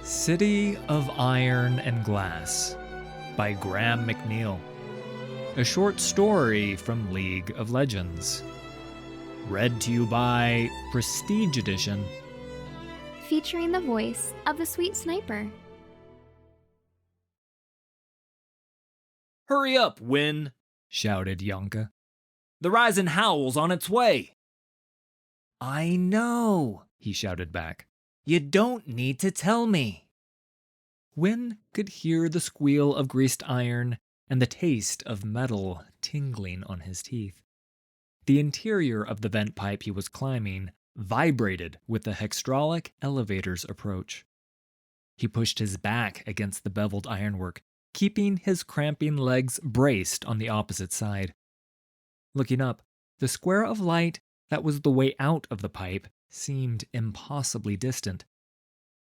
City of Iron and Glass by McNeill. A short story from League of Legends. Read to you by Prestige Edition. Featuring the voice of the sweet sniper. "Hurry up, Win!" shouted Janna. "The Rising Howl's on its way!" "I know," he shouted back. "You don't need to tell me." Win could hear the squeal of greased iron and the taste of metal tingling on his teeth. The interior of the vent pipe he was climbing vibrated with the hextrolic elevator's approach. He pushed his back against the beveled ironwork, keeping his cramping legs braced on the opposite side. Looking up, the square of light that was the way out of the pipe seemed impossibly distant.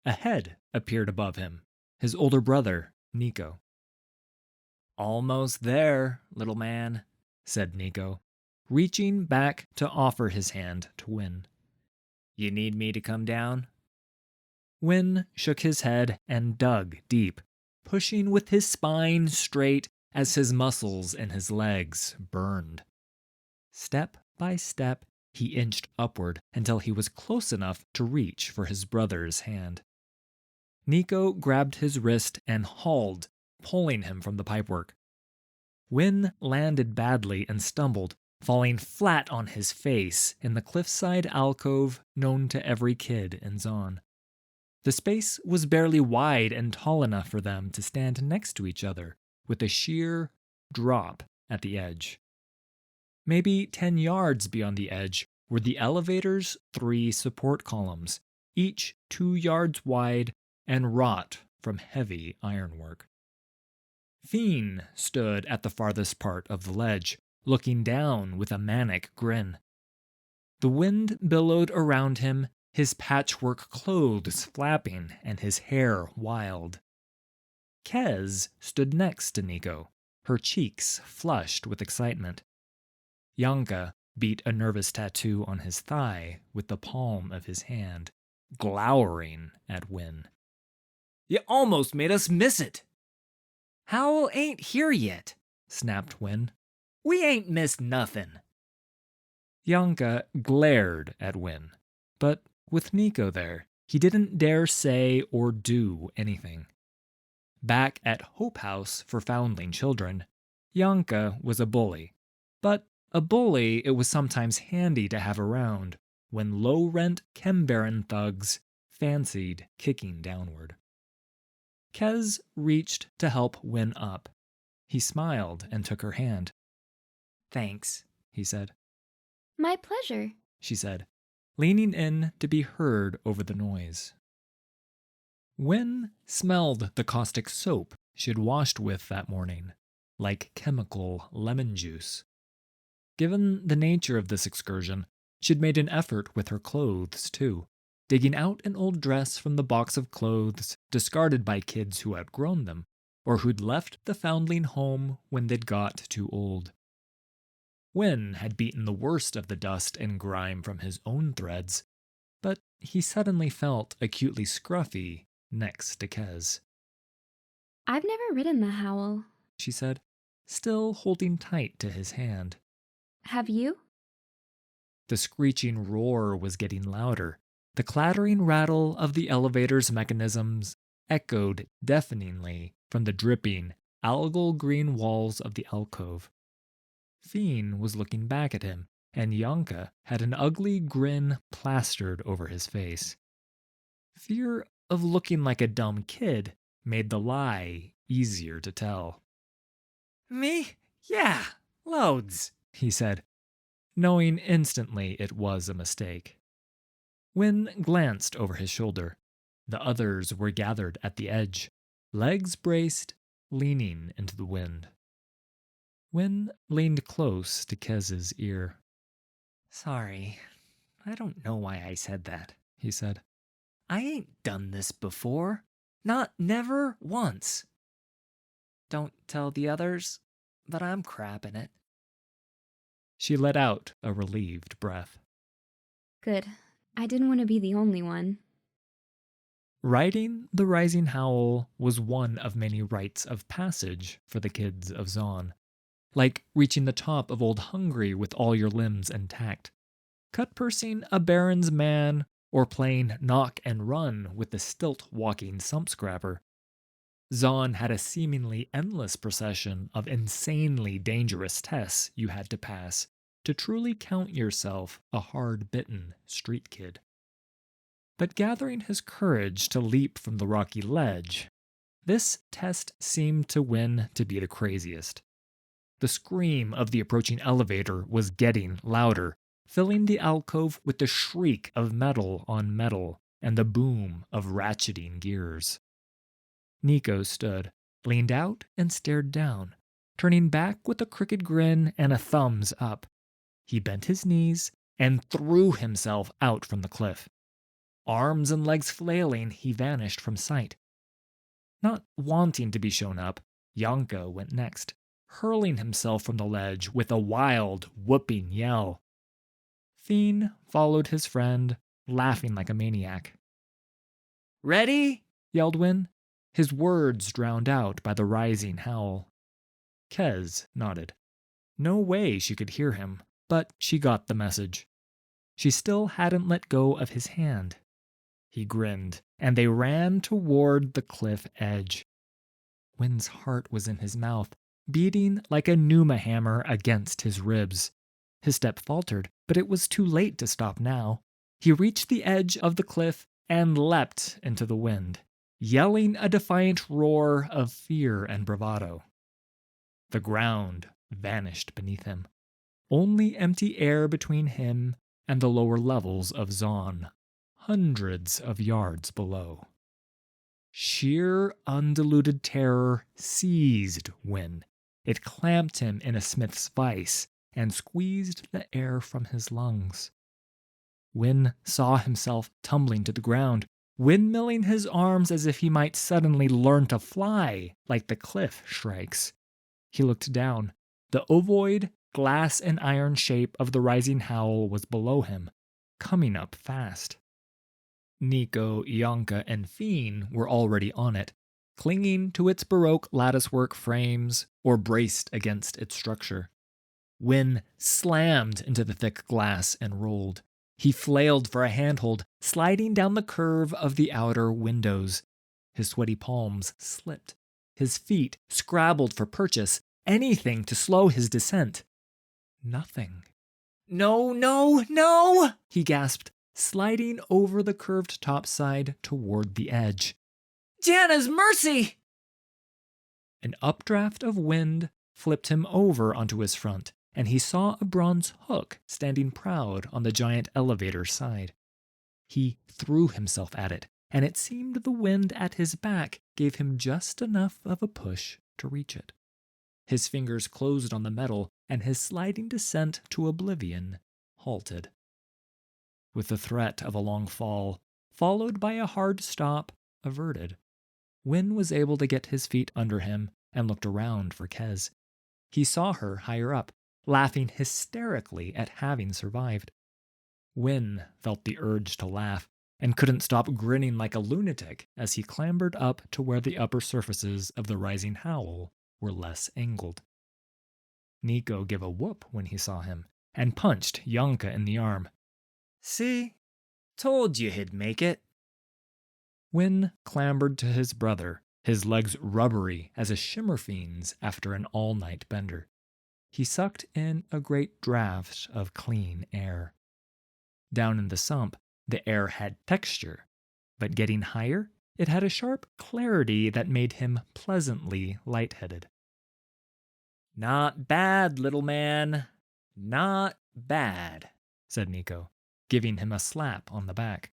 A head appeared above him, his older brother, Nico. "Almost there, little man," said Nico, reaching back to offer his hand to Win. "You need me to come down?" Win shook his head and dug deep, pushing with his spine straight as his muscles in his legs burned. Step by step, he inched upward until he was close enough to reach for his brother's hand. Nico grabbed his wrist and hauled, pulling him from the pipework. Win landed badly and stumbled, falling flat on his face in the cliffside alcove known to every kid in Zon. The space was barely wide and tall enough for them to stand next to each other, with a sheer drop at the edge. Maybe 10 yards beyond the edge were the elevator's 3 support columns, each 2 yards wide and wrought from heavy ironwork. Fiend stood at the farthest part of the ledge, looking down with a manic grin. The wind billowed around him, his patchwork clothes flapping and his hair wild. Kez stood next to Nico, her cheeks flushed with excitement. Janna beat a nervous tattoo on his thigh with the palm of his hand, glowering at Win. "You almost made us miss it!" "Howl ain't here yet," snapped Win. "We ain't missed nothin'." Janna glared at Win, but with Nico there, he didn't dare say or do anything. Back at Hope House for Foundling Children, Janna was a bully, but a bully it was sometimes handy to have around when low-rent Chembaron thugs fancied kicking downward. Kez reached to help Win up. He smiled and took her hand. "Thanks," he said. My pleasure, she said, leaning in to be heard over the noise. Win smelled the caustic soap she'd washed with that morning, like chemical lemon juice. Given the nature of this excursion, she'd made an effort with her clothes, too, digging out an old dress from the box of clothes discarded by kids who outgrown them, or who'd left the foundling home when they'd got too old. Win had beaten the worst of the dust and grime from his own threads, but he suddenly felt acutely scruffy next to Kez. I've never ridden the Howl, she said, still holding tight to his hand. Have you? The screeching roar was getting louder. The clattering rattle of the elevator's mechanisms echoed deafeningly from the dripping, algal green walls of the alcove. Fiend was looking back at him, and Janna had an ugly grin plastered over his face. Fear of looking like a dumb kid made the lie easier to tell. "Me? Yeah, loads," he said, knowing instantly it was a mistake. Win glanced over his shoulder. The others were gathered at the edge, legs braced, leaning into the wind. Win leaned close to Kez's ear. "Sorry, I don't know why I said that," he said. "I ain't done this before. Never once. Don't tell the others, but I'm crapping it." She let out a relieved breath. Good. I didn't want to be the only one. Riding the Rising Howl was one of many rites of passage for the kids of Zon, like reaching the top of Old Hungry with all your limbs intact, cut-pursing a baron's man, or playing knock and run with the stilt-walking sump-scrapper. Zon had a seemingly endless procession of insanely dangerous tests you had to pass to truly count yourself a hard-bitten street kid. But gathering his courage to leap from the rocky ledge, this test seemed to Win to be the craziest. The scream of the approaching elevator was getting louder, filling the alcove with the shriek of metal on metal and the boom of ratcheting gears. Nico stood, leaned out, and stared down, turning back with a crooked grin and a thumbs up. He bent his knees and threw himself out from the cliff. Arms and legs flailing, he vanished from sight. Not wanting to be shown up, Janka went next, hurling himself from the ledge with a wild, whooping yell. Fiend followed his friend, laughing like a maniac. "Ready?" yelled Win, his words drowned out by the rising howl. Kez nodded. No way she could hear him, but she got the message. She still hadn't let go of his hand. He grinned, and they ran toward the cliff edge. Win's heart was in his mouth, beating like a pneuma hammer against his ribs. His step faltered, but it was too late to stop now. He reached the edge of the cliff and leapt into the wind, yelling a defiant roar of fear and bravado. The ground vanished beneath him, only empty air between him and the lower levels of Zon, hundreds of yards below. Sheer, undiluted terror seized Win. It clamped him in a smith's vice and squeezed the air from his lungs. Win saw himself tumbling to the ground, windmilling his arms as if he might suddenly learn to fly like the cliff shrikes. He looked down. The ovoid, glass and iron shape of the rising howl was below him, coming up fast. Nico, Janka, and Fiend were already on it, clinging to its Baroque latticework frames or braced against its structure. Win slammed into the thick glass and rolled. He flailed for a handhold, sliding down the curve of the outer windows. His sweaty palms slipped. His feet scrabbled for purchase, anything to slow his descent. Nothing. "No, no, no!" he gasped, sliding over the curved topside toward the edge. "Janna's mercy!" An updraft of wind flipped him over onto his front, and he saw a bronze hook standing proud on the giant elevator's side. He threw himself at it, and it seemed the wind at his back gave him just enough of a push to reach it. His fingers closed on the metal, and his sliding descent to oblivion halted. With the threat of a long fall, followed by a hard stop, averted, Win was able to get his feet under him and looked around for Kez. He saw her higher up, laughing hysterically at having survived. Win felt the urge to laugh and couldn't stop grinning like a lunatic as he clambered up to where the upper surfaces of the rising howl were less angled. Nico gave a whoop when he saw him and punched Janka in the arm. "See? Told you he'd make it." Win clambered to his brother, his legs rubbery as a shimmer fiend's after an all-night bender. He sucked in a great draught of clean air. Down in the sump, the air had texture, but getting higher, it had a sharp clarity that made him pleasantly lightheaded. "Not bad, little man. Not bad," said Nico, giving him a slap on the back.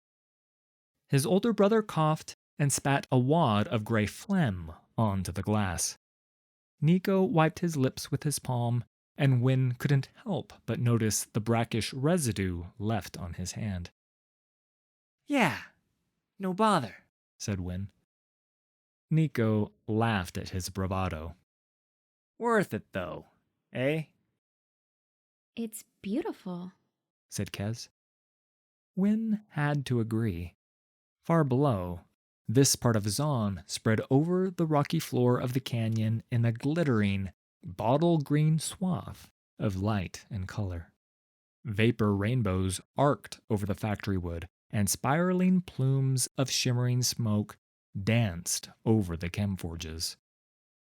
His older brother coughed and spat a wad of gray phlegm onto the glass. Nico wiped his lips with his palm, and Win couldn't help but notice the brackish residue left on his hand. "Yeah, no bother," said Win. Nico laughed at his bravado. "Worth it, though, eh?" It's beautiful, said Kez. Win had to agree. Far below, This part of Zon spread over the rocky floor of the canyon in a glittering, bottle-green swath of light and color. Vapor rainbows arced over the factory wood, and spiraling plumes of shimmering smoke danced over the chemforges.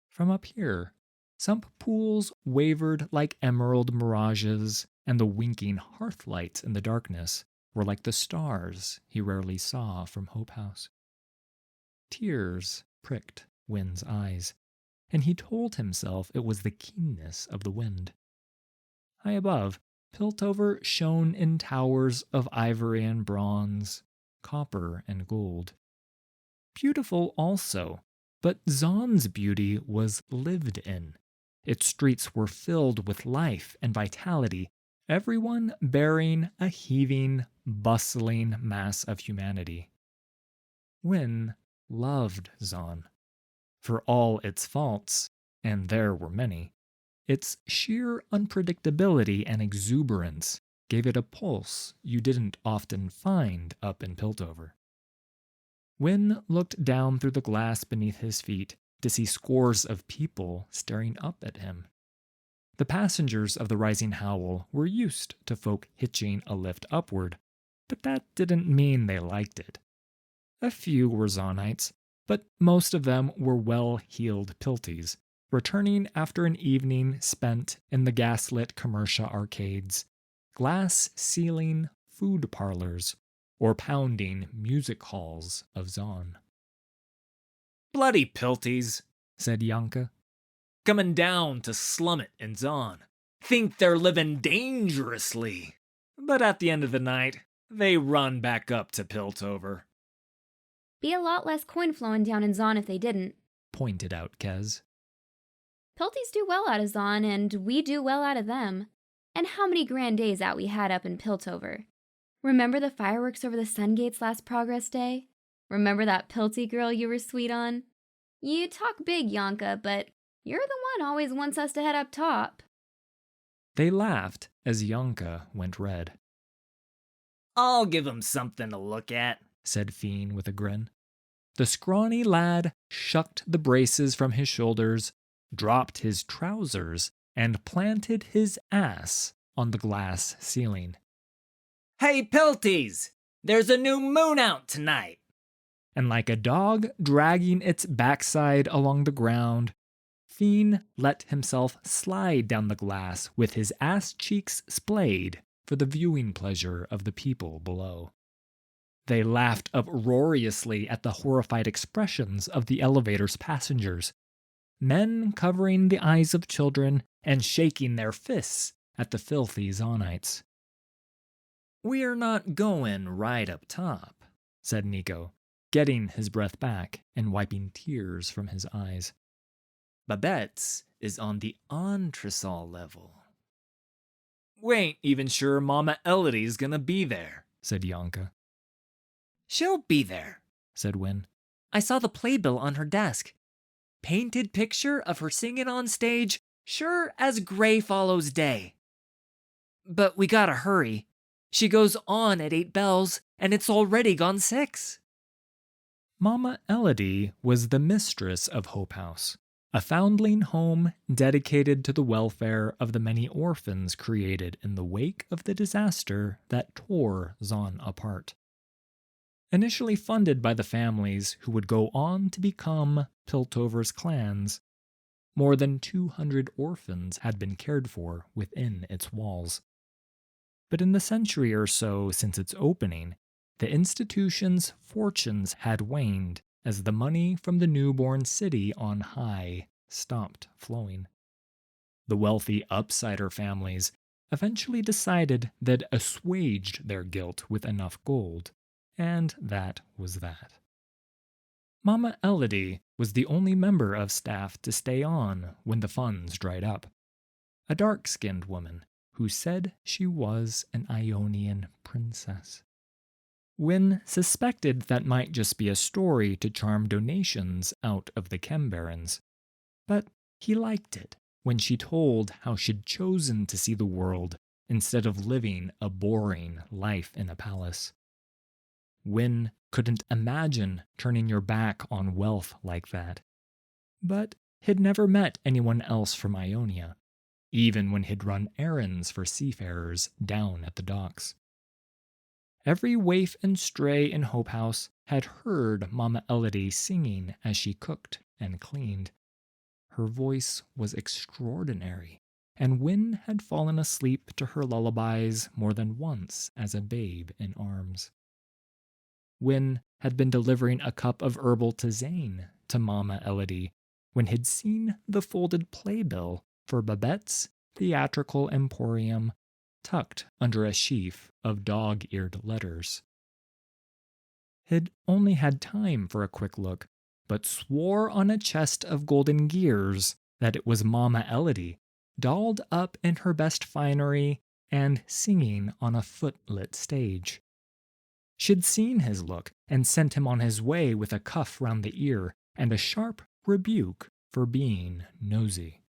From up here, some pools wavered like emerald mirages, and the winking hearth lights in the darkness were like the stars he rarely saw from Hope House. Tears pricked Wyn's eyes, and he told himself it was the keenness of the wind. High above, Piltover shone in towers of ivory and bronze, copper and gold. Beautiful also, but Zon's beauty was lived in. Its streets were filled with life and vitality, everyone bearing a heaving, bustling mass of humanity. Wyn loved Zon. For all its faults, and there were many, its sheer unpredictability and exuberance gave it a pulse you didn't often find up in Piltover. Wyn looked down through the glass beneath his feet to see scores of people staring up at him. The passengers of the Rising Howl were used to folk hitching a lift upward, but that didn't mean they liked it. A few were Zonites, but most of them were well-heeled Pilties, returning after an evening spent in the gaslit commercial arcades, glass-ceiling food parlors, or pounding music halls of Zon. "Bloody Pilties," said Janka. "Coming down to slum it in Zon. Think they're living dangerously. But at the end of the night, they run back up to Piltover." Be a lot less coin flowing down in Zon if they didn't, pointed out Kez. Pilties do well out of Zon, and we do well out of them. And how many grand days out we had up in Piltover. Remember the fireworks over the sun gates last Progress Day? Remember that Pilty girl you were sweet on? You talk big, Janka, but you're the one always wants us to head up top. They laughed as Janka went red. "I'll give 'em something to look at," said Fiend with a grin. The scrawny lad shucked the braces from his shoulders, dropped his trousers, and planted his ass on the glass ceiling. "Hey, Pilties! There's a new moon out tonight!" And like a dog dragging its backside along the ground, Fiend let himself slide down the glass with his ass cheeks splayed for the viewing pleasure of the people below. They laughed uproariously at the horrified expressions of the elevator's passengers, men covering the eyes of children and shaking their fists at the filthy Zonites. "We're not going right up top," said Nico, getting his breath back and wiping tears from his eyes. "Babette's is on the entresol level." "We ain't even sure Mama Elodie's gonna be there," said Janka. "She'll be there," said Wyn. "I saw the playbill on her desk. Painted picture of her singing on stage, sure as gray follows day. But we gotta hurry. She goes on at 8 bells, and it's already gone 6. Mama Elodie was the mistress of Hope House, a foundling home dedicated to the welfare of the many orphans created in the wake of the disaster that tore Zon apart. Initially funded by the families who would go on to become Piltover's clans, more than 200 orphans had been cared for within its walls. But in the century or so since its opening, the institution's fortunes had waned as the money from the newborn city on high stopped flowing. The wealthy upsider families eventually decided they'd assuaged their guilt with enough gold, and that was that. Mama Elodie was the only member of staff to stay on when the funds dried up. A dark-skinned woman who said she was an Ionian princess. Wyn suspected that might just be a story to charm donations out of the Chem Barons, but he liked it when she told how she'd chosen to see the world instead of living a boring life in a palace. Wynn couldn't imagine turning your back on wealth like that. But he'd never met anyone else from Ionia, even when he'd run errands for seafarers down at the docks. Every waif and stray in Hope House had heard Mama Elodie singing as she cooked and cleaned. Her voice was extraordinary, and Wynn had fallen asleep to her lullabies more than once as a babe in arms. Wynn had been delivering a cup of herbal tisane to Mama Elodie when he'd seen the folded playbill for Babette's Theatrical Emporium tucked under a sheaf of dog-eared letters. He'd only had time for a quick look, but swore on a chest of golden gears that it was Mama Elodie, dolled up in her best finery and singing on a foot-lit stage. She'd seen his look and sent him on his way with a cuff round the ear and a sharp rebuke for being nosy.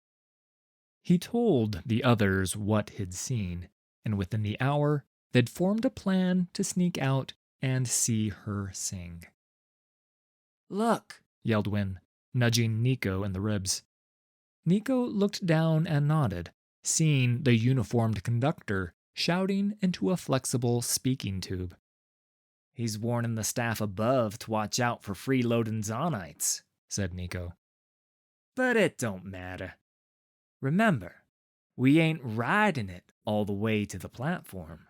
He told the others what he'd seen, and within the hour, they'd formed a plan to sneak out and see her sing. "Look!" yelled Wynn, nudging Nico in the ribs. Nico looked down and nodded, seeing the uniformed conductor shouting into a flexible speaking tube. "He's warning the staff above to watch out for freeloading Zonites," said Nico. "But it don't matter. Remember, we ain't riding it all the way to the platform."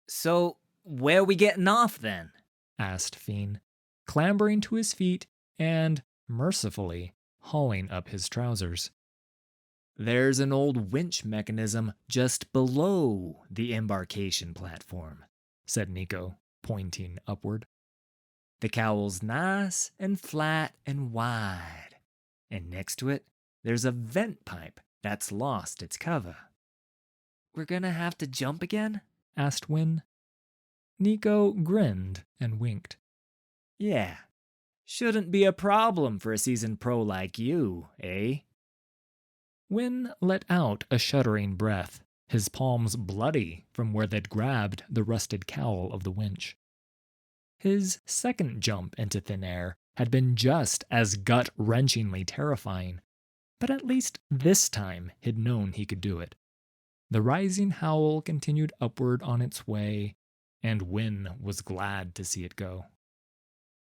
"So, where we getting off then?" asked Fiend, clambering to his feet and, mercifully, hauling up his trousers. "There's an old winch mechanism just below the embarkation platform," said Nico, pointing upward. "The cowl's nice and flat and wide, and next to it, there's a vent pipe that's lost its cover." "We're gonna have to jump again?" asked Wynn. Nico grinned and winked. "Yeah, shouldn't be a problem for a seasoned pro like you, eh?" Wynn let out a shuddering breath, his palms bloody from where they'd grabbed the rusted cowl of the winch. His second jump into thin air had been just as gut-wrenchingly terrifying, but at least this time he'd known he could do it. The rising howl continued upward on its way, and Wynn was glad to see it go.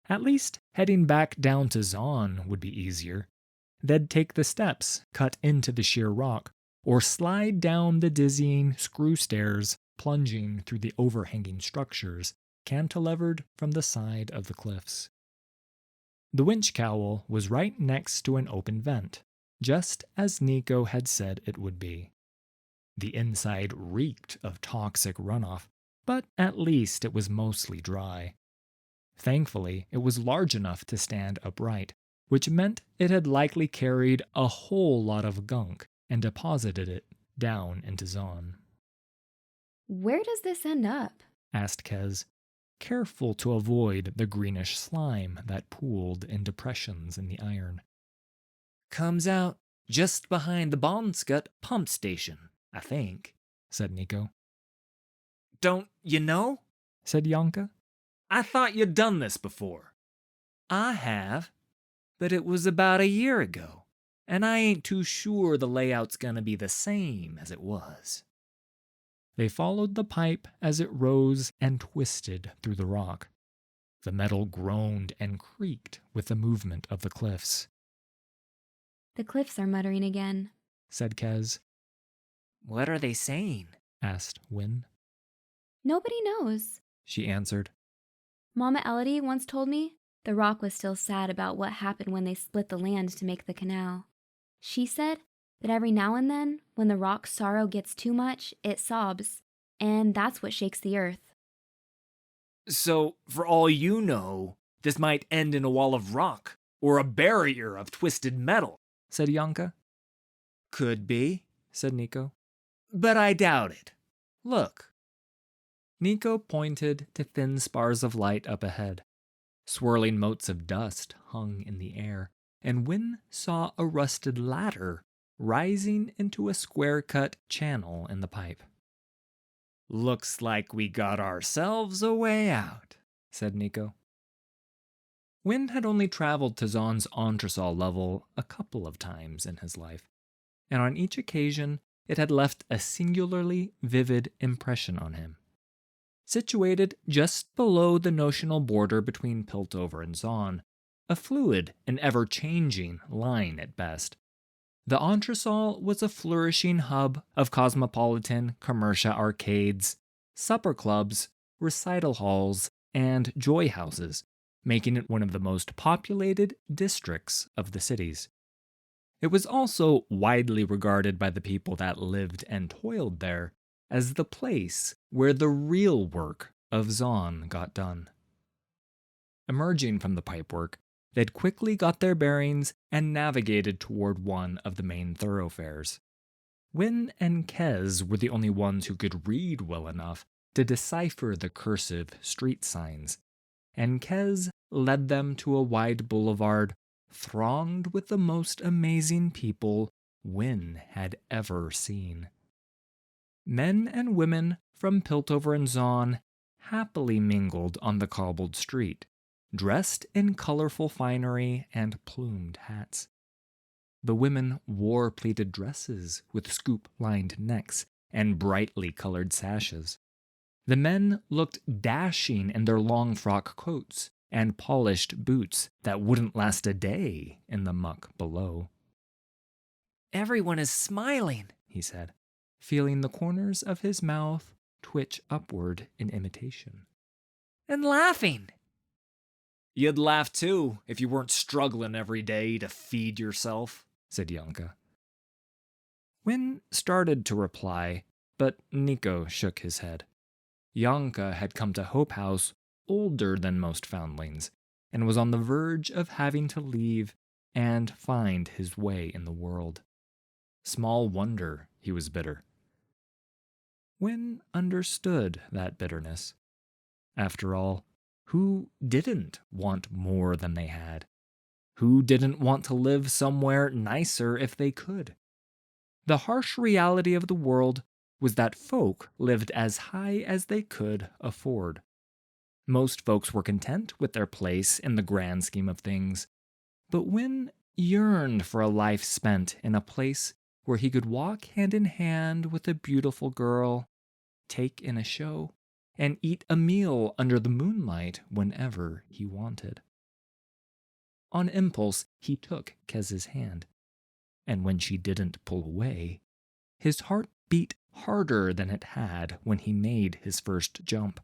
At least heading back down to Zon would be easier. They'd take the steps cut into the sheer rock, or slide down the dizzying screw stairs plunging through the overhanging structures cantilevered from the side of the cliffs. The winch cowl was right next to an open vent, just as Nico had said it would be. The inside reeked of toxic runoff, but at least it was mostly dry. Thankfully, it was large enough to stand upright, which meant it had likely carried a whole lot of gunk and deposited it down into Zon. Where does this end up? Asked Kez, careful to avoid the greenish slime that pooled in depressions in the iron. "Comes out just behind the Bonscut pump station, I think," said Nico. "Don't you know?" said Yanka. "I thought you'd done this before." "I have, but it was about a year ago, and I ain't too sure the layout's gonna be the same as it was." They followed the pipe as it rose and twisted through the rock. The metal groaned and creaked with the movement of the cliffs. The cliffs are muttering again, said Kez. "What are they saying?" asked Wynn. "Nobody knows," she answered. Mama Elodie once told me the rock was still sad about what happened when they split the land to make the canal. She said that every now and then, when the rock's sorrow gets too much, it sobs, and that's what shakes the earth. "So, for all you know, this might end in a wall of rock, or a barrier of twisted metal," said Yanka. "Could be," said Nico. "But I doubt it. Look." Nico pointed to thin spars of light up ahead. Swirling motes of dust hung in the air, and Wynn saw a rusted ladder rising into a square-cut channel in the pipe. "Looks like we got ourselves a way out," said Nico. Wynn had only traveled to Zon's entresol level a couple of times in his life, and on each occasion it had left a singularly vivid impression on him. Situated just below the notional border between Piltover and Zon, a fluid and ever-changing line at best, the entresol was a flourishing hub of cosmopolitan commercia arcades, supper clubs, recital halls, and joy houses, making it one of the most populated districts of the cities. It was also widely regarded by the people that lived and toiled there as the place where the real work of Zon got done. Emerging from the pipework, they'd quickly got their bearings and navigated toward one of the main thoroughfares. Wynn and Kez were the only ones who could read well enough to decipher the cursive street signs, and Kez led them to a wide boulevard thronged with the most amazing people Wynn had ever seen. Men and women from Piltover and Zon happily mingled on the cobbled street, dressed in colorful finery and plumed hats. The women wore pleated dresses with scoop-lined necks and brightly colored sashes. The men looked dashing in their long frock coats and polished boots that wouldn't last a day in the muck below. Everyone is smiling, he said, feeling the corners of his mouth twitch upward in imitation. And laughing. You'd laugh too if you weren't struggling every day to feed yourself, said Janka. Wynn started to reply, but Nico shook his head. Janka had come to Hope House older than most foundlings, and was on the verge of having to leave and find his way in the world. Small wonder he was bitter. Wynn understood that bitterness. After all, who didn't want more than they had? Who didn't want to live somewhere nicer if they could? The harsh reality of the world was that folk lived as high as they could afford. Most folks were content with their place in the grand scheme of things, but Wynn yearned for a life spent in a place where he could walk hand in hand with a beautiful girl, take in a show, and eat a meal under the moonlight whenever he wanted. On impulse, he took Kez's hand, and when she didn't pull away, his heart beat harder than it had when he made his first jump.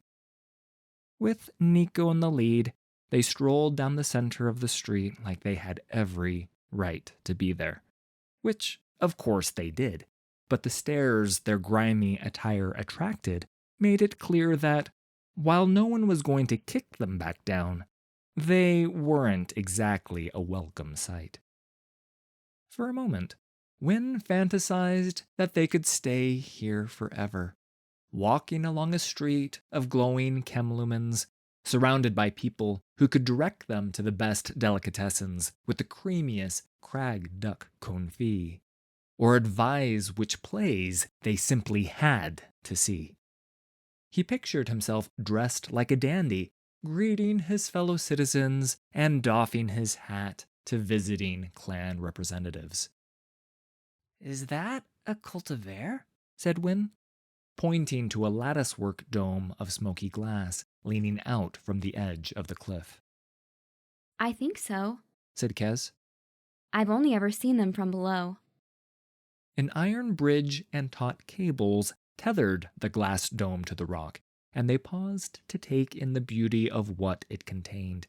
With Nico in the lead, they strolled down the center of the street like they had every right to be there, which, of course, they did, but the stares their grimy attire attracted made it clear that, while no one was going to kick them back down, they weren't exactly a welcome sight. For a moment, Wynn fantasized that they could stay here forever, walking along a street of glowing chemlumens, surrounded by people who could direct them to the best delicatessens with the creamiest crag duck confit, or advise which plays they simply had to see. He pictured himself dressed like a dandy, greeting his fellow citizens and doffing his hat to visiting clan representatives. Is that a cultivar? Said Wynn, pointing to a latticework dome of smoky glass leaning out from the edge of the cliff. I think so, Said Kez. I've only ever seen them from below. An iron bridge and taut cables tethered the glass dome to the rock, and they paused to take in the beauty of what it contained.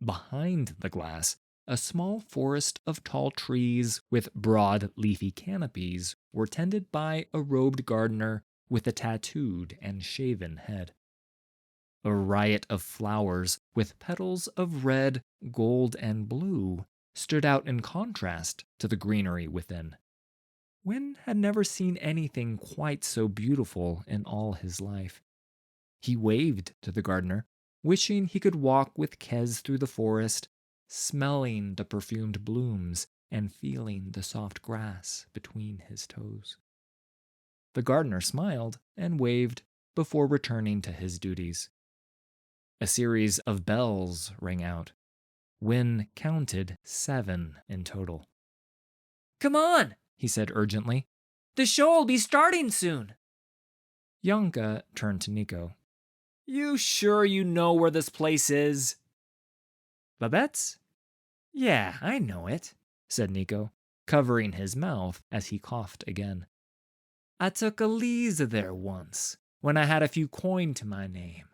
Behind the glass, a small forest of tall trees with broad leafy canopies were tended by a robed gardener with a tattooed and shaven head. A riot of flowers with petals of red, gold, and blue stood out in contrast to the greenery within. Wynn had never seen anything quite so beautiful in all his life. He waved to the gardener, wishing he could walk with Kez through the forest, smelling the perfumed blooms and feeling the soft grass between his toes. The gardener smiled and waved before returning to his duties. A series of bells rang out. Wynne counted 7 in total. "Come on," he said urgently. "The show will be starting soon." Janka turned to Nico. "You sure you know where this place is?" "Babette's?" "Yeah, I know it," said Nico, covering his mouth as he coughed again. "I took a Lisa there once, when I had a few coin to my name,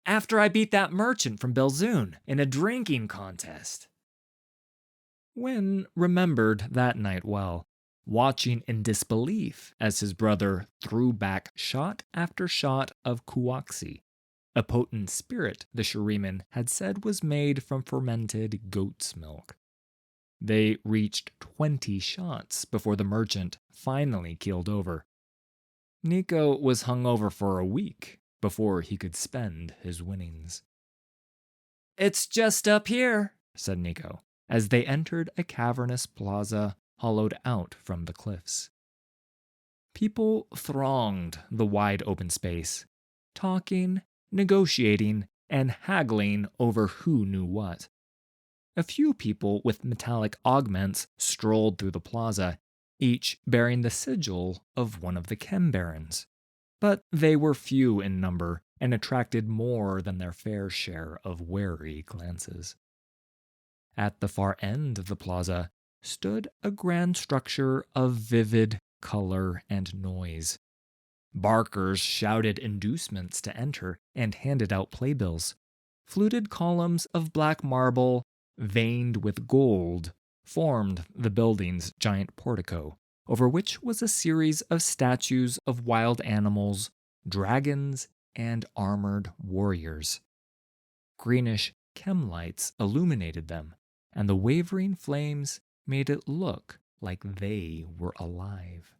after I beat that merchant from Belzoon in a drinking contest." Wynne remembered that night well, watching in disbelief as his brother threw back shot after shot of kuaxi, a potent spirit the Shuriman had said was made from fermented goat's milk. They reached 20 shots before the merchant finally keeled over. Nico was hungover for a week before he could spend his winnings. "It's just up here," said Nico, as they entered a cavernous plaza hollowed out from the cliffs. People thronged the wide open space, talking, negotiating, and haggling over who knew what. A few people with metallic augments strolled through the plaza, each bearing the sigil of one of the Chem Barons. But they were few in number and attracted more than their fair share of wary glances. At the far end of the plaza stood a grand structure of vivid color and noise. Barkers shouted inducements to enter and handed out playbills. Fluted columns of black marble, veined with gold, formed the building's giant portico, over which was a series of statues of wild animals, dragons, and armored warriors. Greenish chem lights illuminated them, and the wavering flames made it look like they were alive.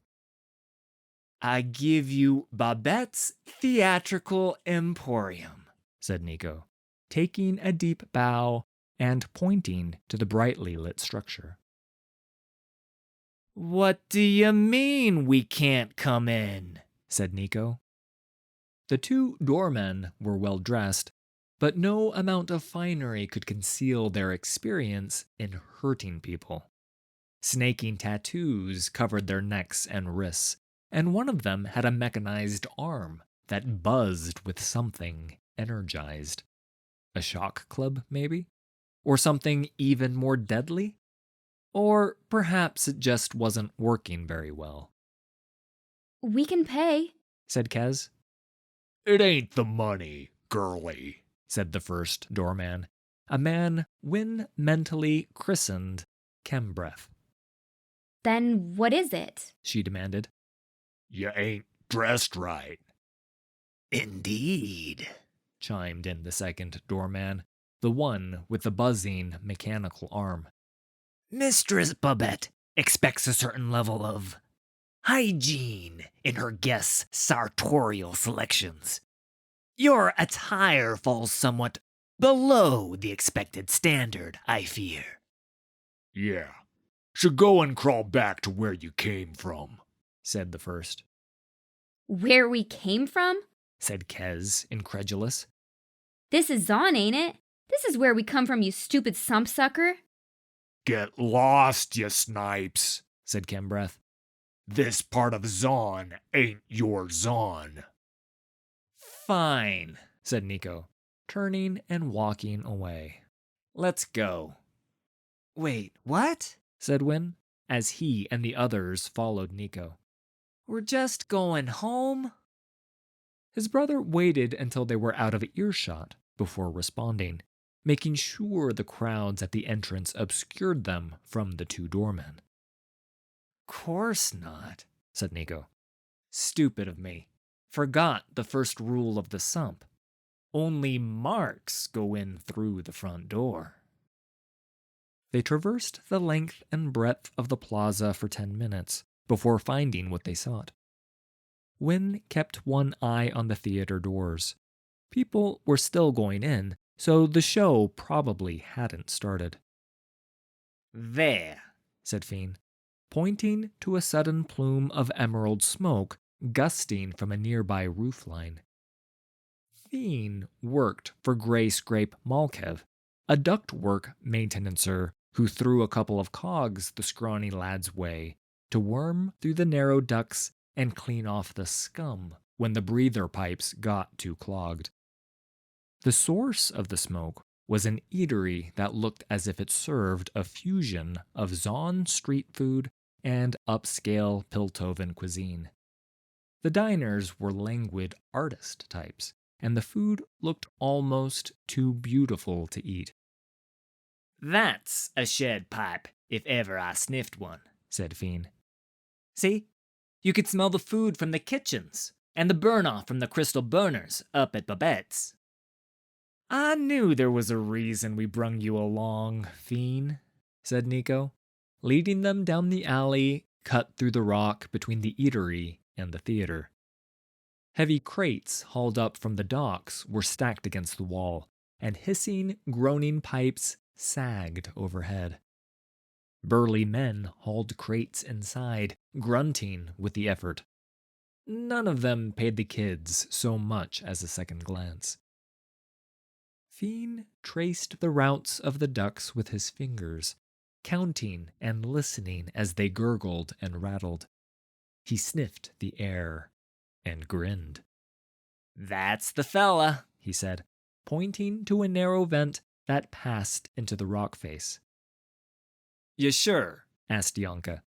"I give you Babette's Theatrical Emporium," said Nico, taking a deep bow and pointing to the brightly lit structure. "What do you mean we can't come in?" said Nico. The 2 doormen were well dressed, but no amount of finery could conceal their experience in hurting people. Snaking tattoos covered their necks and wrists, and one of them had a mechanized arm that buzzed with something energized. A shock club, maybe? Or something even more deadly? Or perhaps it just wasn't working very well. "We can pay," said Kez. "It ain't the money, girlie," said the first doorman, a man Wynne mentally christened Chembreath. "Then what is it?" she demanded. "You ain't dressed right." "Indeed," chimed in the second doorman, the one with the buzzing mechanical arm. "Mistress Babette expects a certain level of hygiene in her guests' sartorial selections. Your attire falls somewhat below the expected standard, I fear." "Yeah. Should go and crawl back to where you came from," said the first. "Where we came from?" said Kez, incredulous. "This is Zon, ain't it? This is where we come from, you stupid sumpsucker." "Get lost, you snipes," said Chembreath. "This part of Zon ain't your Zon." Fine, said Nico, turning and walking away. Let's go. "Wait, what?" said Wynne, as he and the others followed Nico. "We're just going home?" His brother waited until they were out of earshot before responding, making sure the crowds at the entrance obscured them from the 2 doormen. "Course not," said Nico. Stupid of me. Forgot the first rule of the sump. Only marks go in through the front door. They traversed the length and breadth of the plaza for 10 minutes before finding what they sought. Wynne kept one eye on the theater doors. People were still going in, so the show probably hadn't started. "There," said Fiend, pointing to a sudden plume of emerald smoke gusting from a nearby roofline. Fiend worked for Grey Scrape Malkev, a ductwork maintenancer who threw a couple of cogs the scrawny lad's way to worm through the narrow ducts and clean off the scum when the breather pipes got too clogged. The source of the smoke was an eatery that looked as if it served a fusion of Zon street food and upscale Piltovan cuisine. The diners were languid artist types, and the food looked almost too beautiful to eat. "That's a shed pipe, if ever I sniffed one," said Fiend. "See? You could smell the food from the kitchens, and the burn-off from the crystal burners up at Babette's." "I knew there was a reason we brung you along, Fiend," said Nico, leading them down the alley cut through the rock between the eatery and the theater. Heavy crates hauled up from the docks were stacked against the wall, and hissing, groaning pipes sagged overhead. Burly men hauled crates inside, grunting with the effort. None of them paid the kids so much as a second glance. Fiend traced the routes of the ducks with his fingers, counting and listening as they gurgled and rattled. He sniffed the air and grinned. "That's the fella," he said, pointing to a narrow vent that passed into the rock face. "You sure?" asked Janka.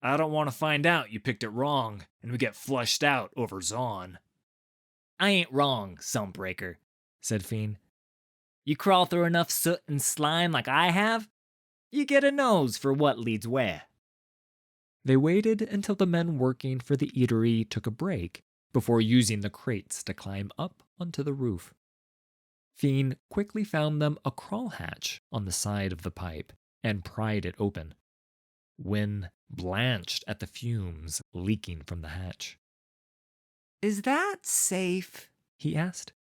"I don't want to find out you picked it wrong and we get flushed out over Zon." "I ain't wrong, Sunbreaker," said Fiend. "You crawl through enough soot and slime like I have, you get a nose for what leads where." They waited until the men working for the eatery took a break before using the crates to climb up onto the roof. Fiend quickly found them a crawl hatch on the side of the pipe and pried it open. Wynn blanched at the fumes leaking from the hatch. "Is that safe?" he asked.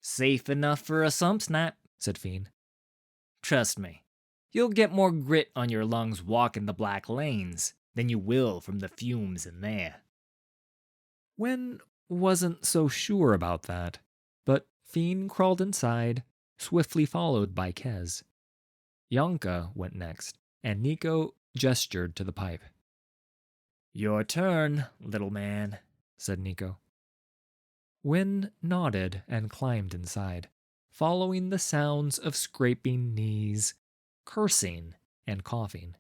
"Safe enough for a sump snap," said Fiend. "Trust me, you'll get more grit on your lungs walking the black lanes than you will from the fumes in there." Wynn wasn't so sure about that, but Fiend crawled inside, swiftly followed by Kez. Janka went next, and Nico gestured to the pipe. "Your turn, little man," said Nico. Wynn nodded and climbed inside, following the sounds of scraping knees, cursing, and coughing.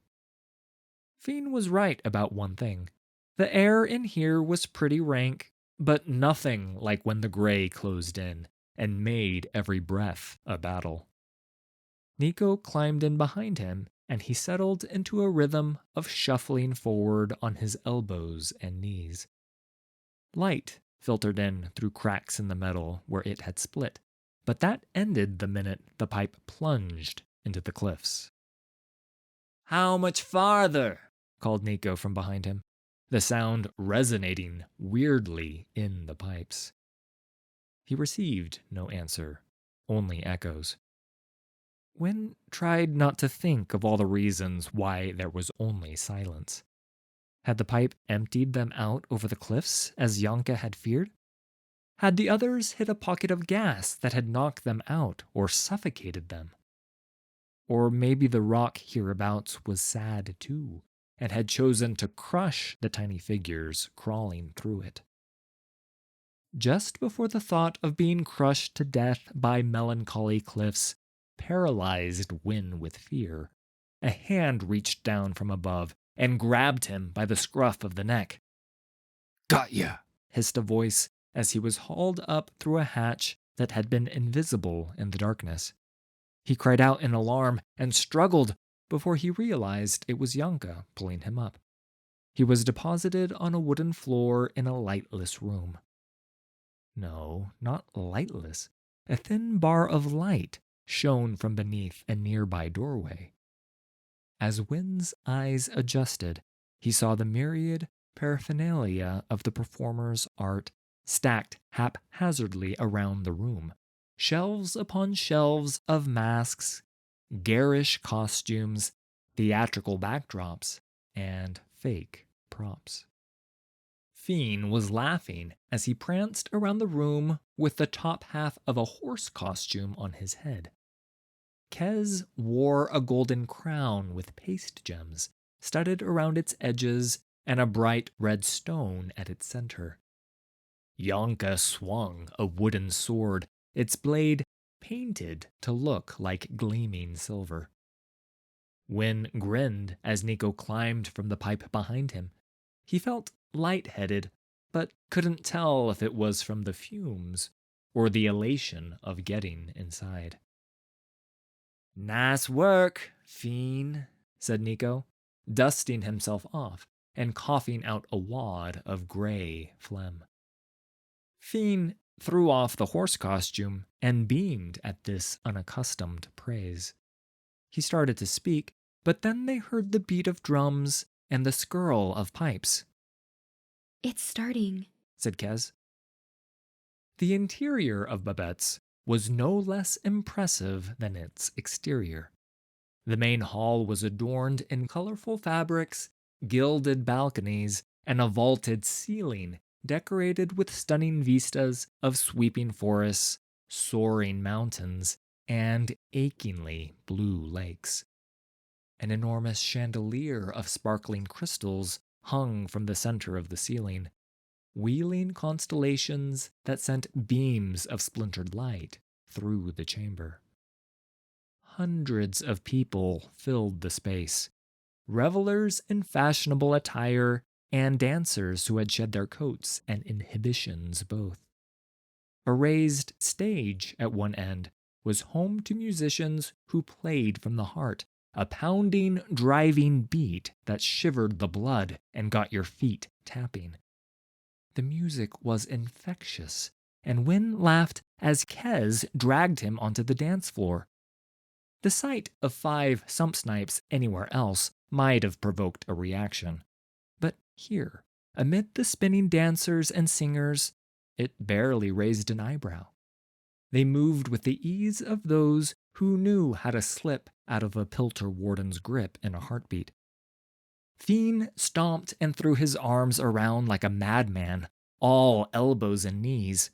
Fiend was right about one thing. The air in here was pretty rank, but nothing like when the gray closed in and made every breath a battle. Nico climbed in behind him, and he settled into a rhythm of shuffling forward on his elbows and knees. Light filtered in through cracks in the metal where it had split, but that ended the minute the pipe plunged into the cliffs. "How much farther?" called Nico from behind him, the sound resonating weirdly in the pipes. He received no answer, only echoes. Wynn tried not to think of all the reasons why there was only silence. Had the pipe emptied them out over the cliffs, as Janka had feared? Had the others hit a pocket of gas that had knocked them out or suffocated them? Or maybe the rock hereabouts was sad too, and had chosen to crush the tiny figures crawling through it. Just before the thought of being crushed to death by melancholy cliffs paralyzed Wynn with fear, a hand reached down from above and grabbed him by the scruff of the neck. "Got ya!" hissed a voice as he was hauled up through a hatch that had been invisible in the darkness. He cried out in alarm and struggled before he realized it was Janka pulling him up. He was deposited on a wooden floor in a lightless room. No, not lightless. A thin bar of light shone from beneath a nearby doorway. As Wynn's eyes adjusted, he saw the myriad paraphernalia of the performer's art stacked haphazardly around the room. Shelves upon shelves of masks, garish costumes, theatrical backdrops, and fake props. Fiend was laughing as he pranced around the room with the top half of a horse costume on his head. Kez wore a golden crown with paste gems studded around its edges and a bright red stone at its center. Janka swung a wooden sword, its blade painted to look like gleaming silver. Wynn grinned as Nico climbed from the pipe behind him. He felt lightheaded, but couldn't tell if it was from the fumes or the elation of getting inside. "Nice work, Fiend," said Nico, dusting himself off and coughing out a wad of gray phlegm. Fiend threw off the horse costume and beamed at this unaccustomed praise. He started to speak, but then they heard the beat of drums and the skirl of pipes. It's starting, said Kez. The interior of Babette's was no less impressive than its exterior. The main hall was adorned in colorful fabrics, gilded balconies, and a vaulted ceiling decorated with stunning vistas of sweeping forests, soaring mountains, and achingly blue lakes. An enormous chandelier of sparkling crystals hung from the center of the ceiling, wheeling constellations that sent beams of splintered light through the chamber. Hundreds of people filled the space, revelers in fashionable attire and dancers who had shed their coats and inhibitions both. A raised stage at one end was home to musicians who played from the heart, a pounding, driving beat that shivered the blood and got your feet tapping. The music was infectious, and Wynn laughed as Kez dragged him onto the dance floor. The sight of 5 sump snipes anywhere else might have provoked a reaction, but here, amid the spinning dancers and singers, it barely raised an eyebrow. They moved with the ease of those who knew how to slip out of a Pilter warden's grip in a heartbeat. Fiend stomped and threw his arms around like a madman, all elbows and knees.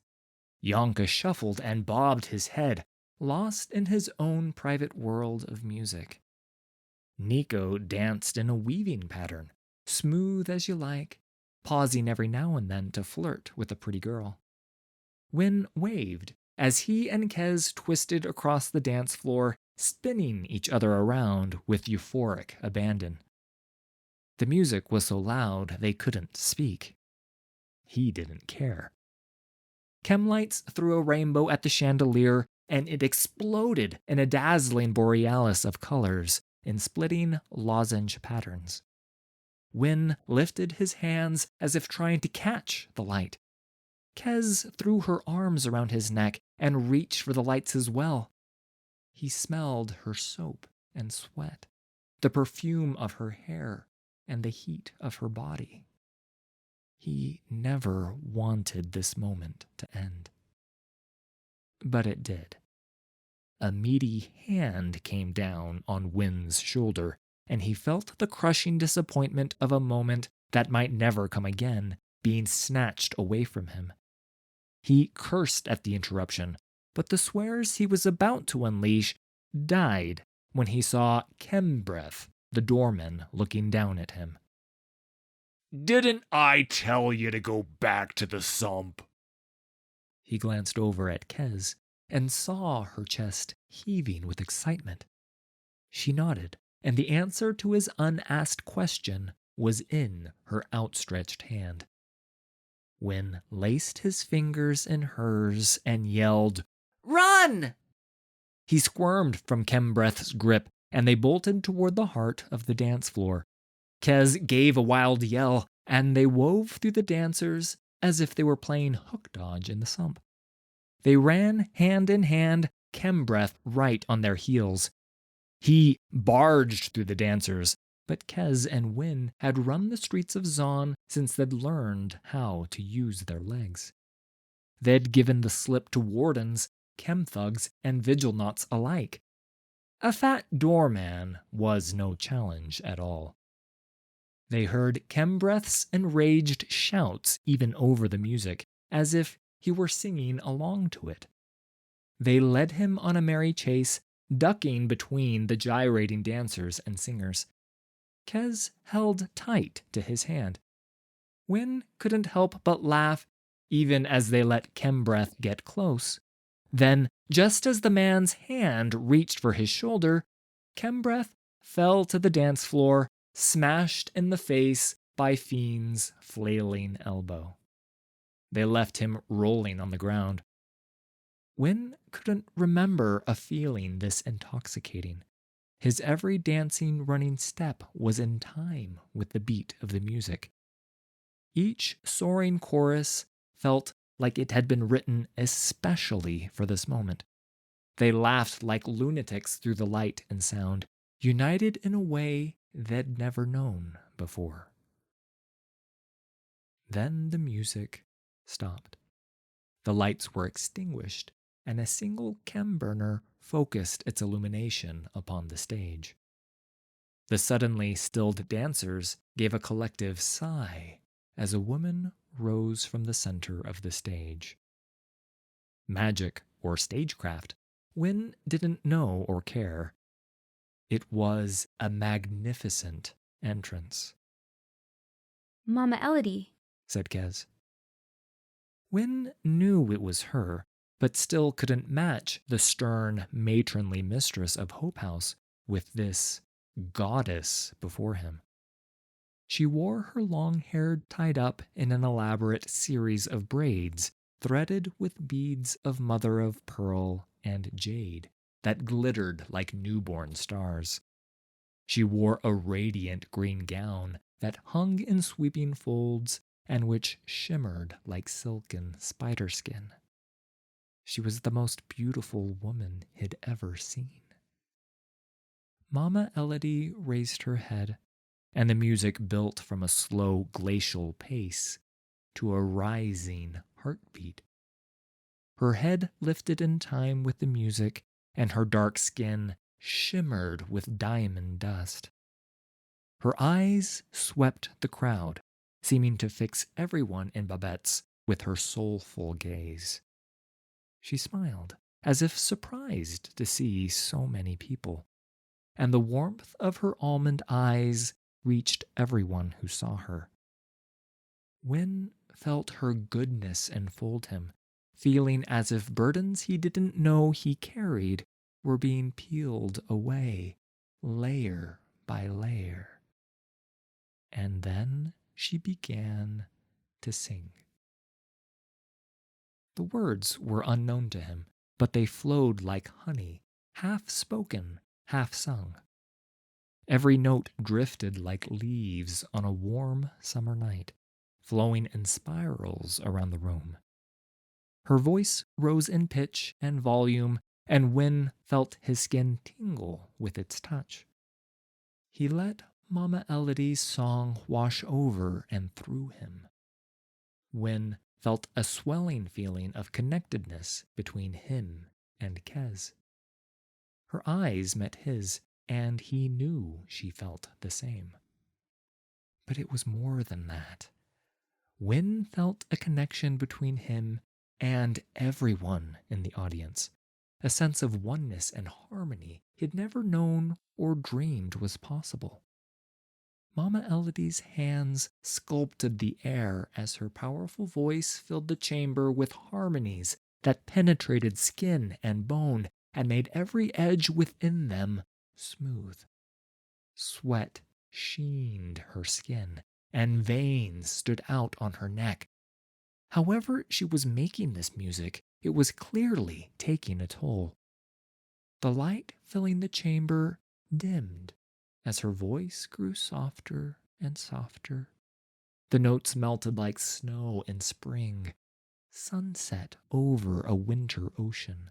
Janka shuffled and bobbed his head, lost in his own private world of music. Nico danced in a weaving pattern, smooth as you like, pausing every now and then to flirt with a pretty girl. Wynn waved as he and Kez twisted across the dance floor, spinning each other around with euphoric abandon. The music was so loud they couldn't speak. He didn't care. Chemlights threw a rainbow at the chandelier, and it exploded in a dazzling borealis of colors in splitting lozenge patterns. Wynn lifted his hands as if trying to catch the light. Kez threw her arms around his neck and reached for the lights as well. He smelled her soap and sweat, the perfume of her hair, and the heat of her body. He never wanted this moment to end. But it did. A meaty hand came down on Wynn's shoulder, and he felt the crushing disappointment of a moment that might never come again being snatched away from him. He cursed at the interruption, but the swears he was about to unleash died when he saw Chembreath, the doorman, looking down at him. "Didn't I tell you to go back to the sump?" He glanced over at Kez and saw her chest heaving with excitement. She nodded, and the answer to his unasked question was in her outstretched hand. Wynn laced his fingers in hers and yelled, "Run!" He squirmed from Chembreath's grip, and they bolted toward the heart of the dance floor. Kez gave a wild yell, and they wove through the dancers as if they were playing hook dodge in the sump. They ran hand in hand, Chembreath right on their heels. He barged through the dancers, but Kez and Wynn had run the streets of Zon since they'd learned how to use their legs. They'd given the slip to wardens, chemthugs, and vigilnauts alike. A fat doorman was no challenge at all. They heard Kembreth's enraged shouts even over the music, as if he were singing along to it. They led him on a merry chase, ducking between the gyrating dancers and singers. Kez held tight to his hand. Wynne couldn't help but laugh, even as they let Kembreth get close. Then, just as the man's hand reached for his shoulder, Kembreth fell to the dance floor, smashed in the face by Fiend's flailing elbow. They left him rolling on the ground. Wynne couldn't remember a feeling this intoxicating. His every dancing, running step was in time with the beat of the music. Each soaring chorus felt like it had been written especially for this moment. They laughed like lunatics through the light and sound, united in a way they'd never known before. Then the music stopped. The lights were extinguished, and a single chem burner focused its illumination upon the stage. The suddenly stilled dancers gave a collective sigh as a woman rose from the center of the stage. Magic or stagecraft, Wynne didn't know or care. It was a magnificent entrance. Mama Elodie, Said Kez. Wynne knew it was her, but still couldn't match the stern, matronly mistress of Hope House with this goddess before him. She wore her long hair tied up in an elaborate series of braids, threaded with beads of mother of pearl and jade that glittered like newborn stars. She wore a radiant green gown that hung in sweeping folds and which shimmered like silken spider skin. She was the most beautiful woman he'd ever seen. Mama Elodie raised her head, and the music built from a slow glacial pace to a rising heartbeat. Her head lifted in time with the music, and her dark skin shimmered with diamond dust. Her eyes swept the crowd, seeming to fix everyone in Babette's with her soulful gaze. She smiled, as if surprised to see so many people, and the warmth of her almond eyes reached everyone who saw her. Wynne felt her goodness enfold him, feeling as if burdens he didn't know he carried were being peeled away, layer by layer. And then she began to sing. The words were unknown to him, but they flowed like honey, half spoken, half sung. Every note drifted like leaves on a warm summer night, flowing in spirals around the room. Her voice rose in pitch and volume, and Wynne felt his skin tingle with its touch. He let Mama Elodie's song wash over and through him. Wynne felt a swelling feeling of connectedness between him and Kez. Her eyes met his, and he knew she felt the same. But it was more than that. Wynne felt a connection between him and everyone in the audience, a sense of oneness and harmony he'd never known or dreamed was possible. Mama Elodie's hands sculpted the air as her powerful voice filled the chamber with harmonies that penetrated skin and bone and made every edge within them smooth. Sweat sheened her skin, and veins stood out on her neck. However she was making this music, it was clearly taking a toll. The light filling the chamber dimmed as her voice grew softer and softer. The notes melted like snow in spring, sunset over a winter ocean.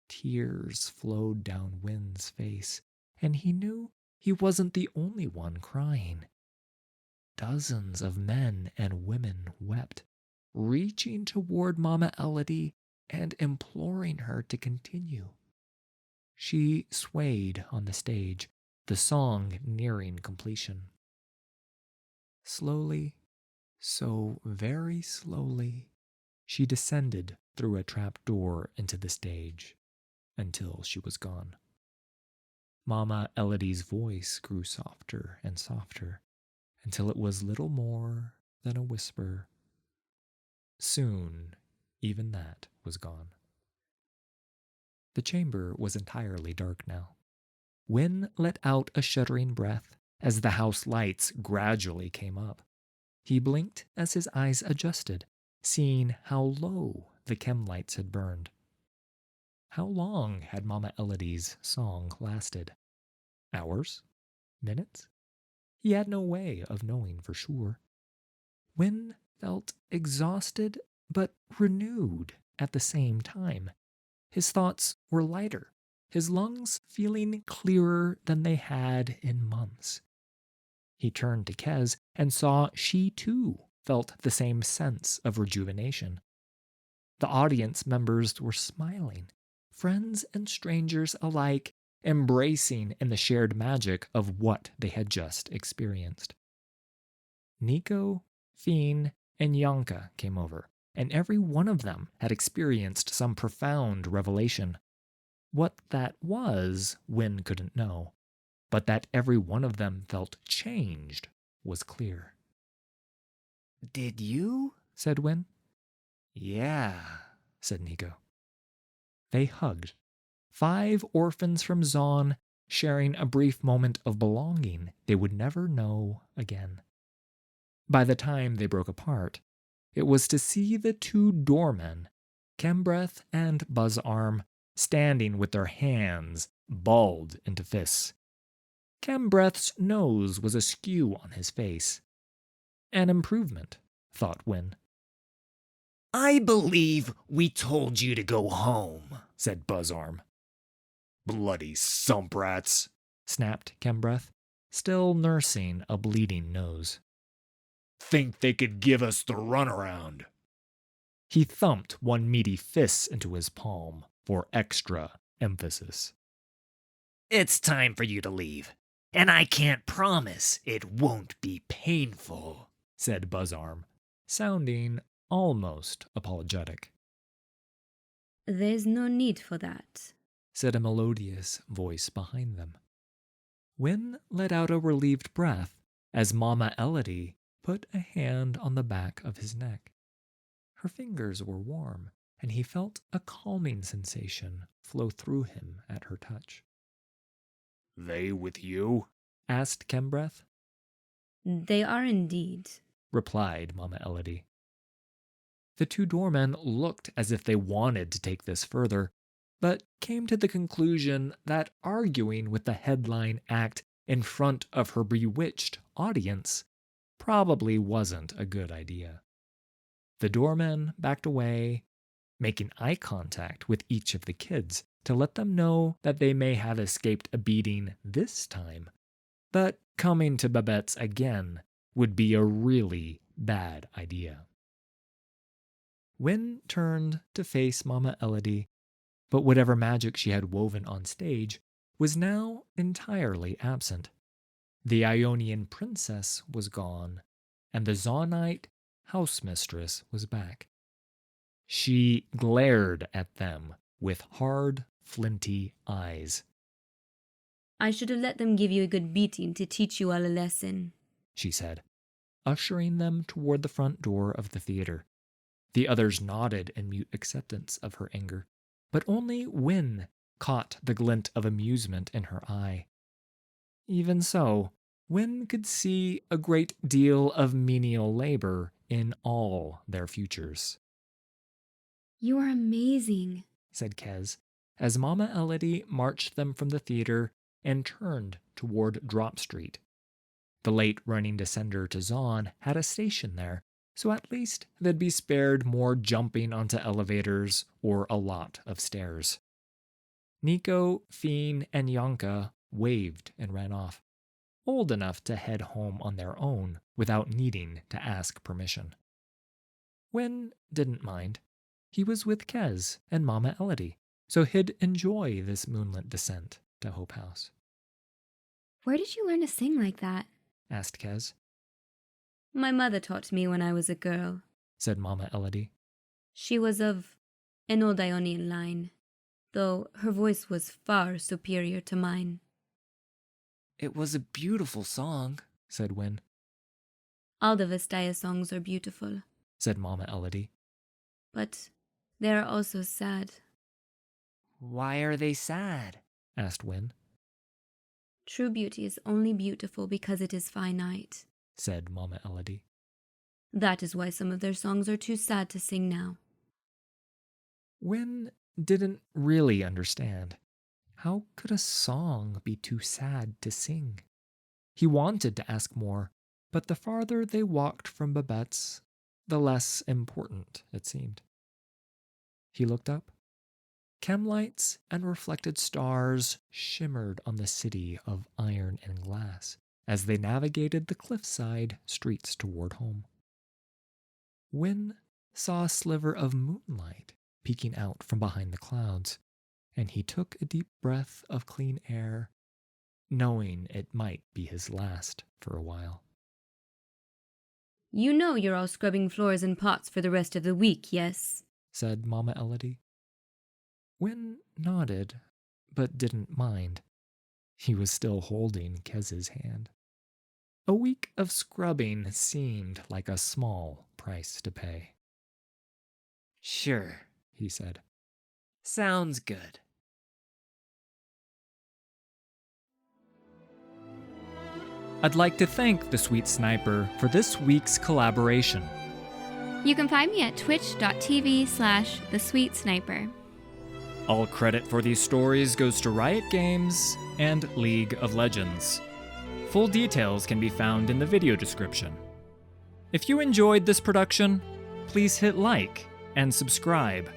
Tears flowed down Wynne's face, and he knew he wasn't the only one crying. Dozens of men and women wept, reaching toward Mama Elodie and imploring her to continue. She swayed on the stage, the song nearing completion. Slowly, so very slowly, she descended through a trap door into the stage until she was gone. Mama Elodie's voice grew softer and softer until it was little more than a whisper. Soon, even that was gone. The chamber was entirely dark now. Wynne let out a shuddering breath as the house lights gradually came up. He blinked as his eyes adjusted, seeing how low the chem lights had burned. How long had Mama Elodie's song lasted? Hours? Minutes? He had no way of knowing for sure. Wynne felt exhausted but renewed at the same time. His thoughts were lighter, his lungs feeling clearer than they had in months. He turned to Kez and saw she too felt the same sense of rejuvenation. The audience members were smiling, friends and strangers alike embracing in the shared magic of what they had just experienced. Nico, Fiend, and Janka came over, and every one of them had experienced some profound revelation. What that was, Wynne couldn't know, but that every one of them felt changed was clear. Did you? Said Wynne. Yeah, said Nico. They hugged. 5 orphans from Zon sharing a brief moment of belonging they would never know again. By the time they broke apart, it was to see the 2 doormen, Chembreath and Buzzarm, standing with their hands balled into fists. Chembreath's nose was askew on his face. An improvement, thought Wynne. I believe we told you to go home, said Buzzarm. Bloody sumprats, snapped Chembreath, still nursing a bleeding nose. Think they could give us the runaround. He thumped one meaty fist into his palm for extra emphasis. It's time for you to leave, and I can't promise it won't be painful, said Buzzarm, sounding almost apologetic. There's no need for that, said a melodious voice behind them. Wynne let out a relieved breath as Mama Elodie put a hand on the back of his neck. Her fingers were warm, and he felt a calming sensation flow through him at her touch. They with you? Asked Chembreath. They are indeed, replied Mama Elodie. The 2 doormen looked as if they wanted to take this further, but came to the conclusion that arguing with the headline act in front of her bewitched audience probably wasn't a good idea. The doormen backed away, making eye contact with each of the kids to let them know that they may have escaped a beating this time, but coming to Babette's again would be a really bad idea. Wynne turned to face Mama Elodie, but whatever magic she had woven on stage was now entirely absent. The Ionian princess was gone, and the Zonite housemistress was back. She glared at them with hard, flinty eyes. I should have let them give you a good beating to teach you all a lesson, she said, ushering them toward the front door of the theater. The others nodded in mute acceptance of her anger, but only Wynne caught the glint of amusement in her eye. Even so, Wynne could see a great deal of menial labor in all their futures. You are amazing, said Kez, as Mama Elodie marched them from the theater and turned toward Drop Street. The late-running descender to Zon had a station there, so at least they'd be spared more jumping onto elevators or a lot of stairs. Nico, Fiend, and Janka waved and ran off, old enough to head home on their own without needing to ask permission. Wynne didn't mind. He was with Kez and Mama Elodie, so he'd enjoy this moonlit descent to Hope House. Where did you learn to sing like that? Asked Kez. My mother taught me when I was a girl. said Mama Elodie. She was of an old Ionian line, though her voice was far superior to mine. It was a beautiful song, said Win, All the Vestaya songs are beautiful, said Mama Elodie. but they are also sad. Why are they sad? asked Win, True beauty is only beautiful because it is finite. said Mama Elodie. That is why some of their songs are too sad to sing now. Win didn't really understand. How could a song be too sad to sing? He wanted to ask more, but the farther they walked from Babette's, the less important it seemed. He looked up. Chemlights and reflected stars shimmered on the city of iron and glass as they navigated the cliffside streets toward home. Win saw a sliver of moonlight peeking out from behind the clouds, and he took a deep breath of clean air, knowing it might be his last for a while. You know you're all scrubbing floors and pots for the rest of the week, yes? Said Mama Elodie. Win nodded, but didn't mind. He was still holding Kez's hand. A week of scrubbing seemed like a small price to pay. Sure, he said. Sounds good. I'd like to thank the Sweet Sniper for this week's collaboration. You can find me at twitch.tv/thesweetsniper. All credit for these stories goes to Riot Games and League of Legends. Full details can be found in the video description. If you enjoyed this production, please hit like and subscribe.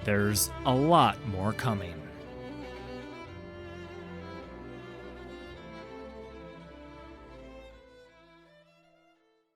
There's a lot more coming.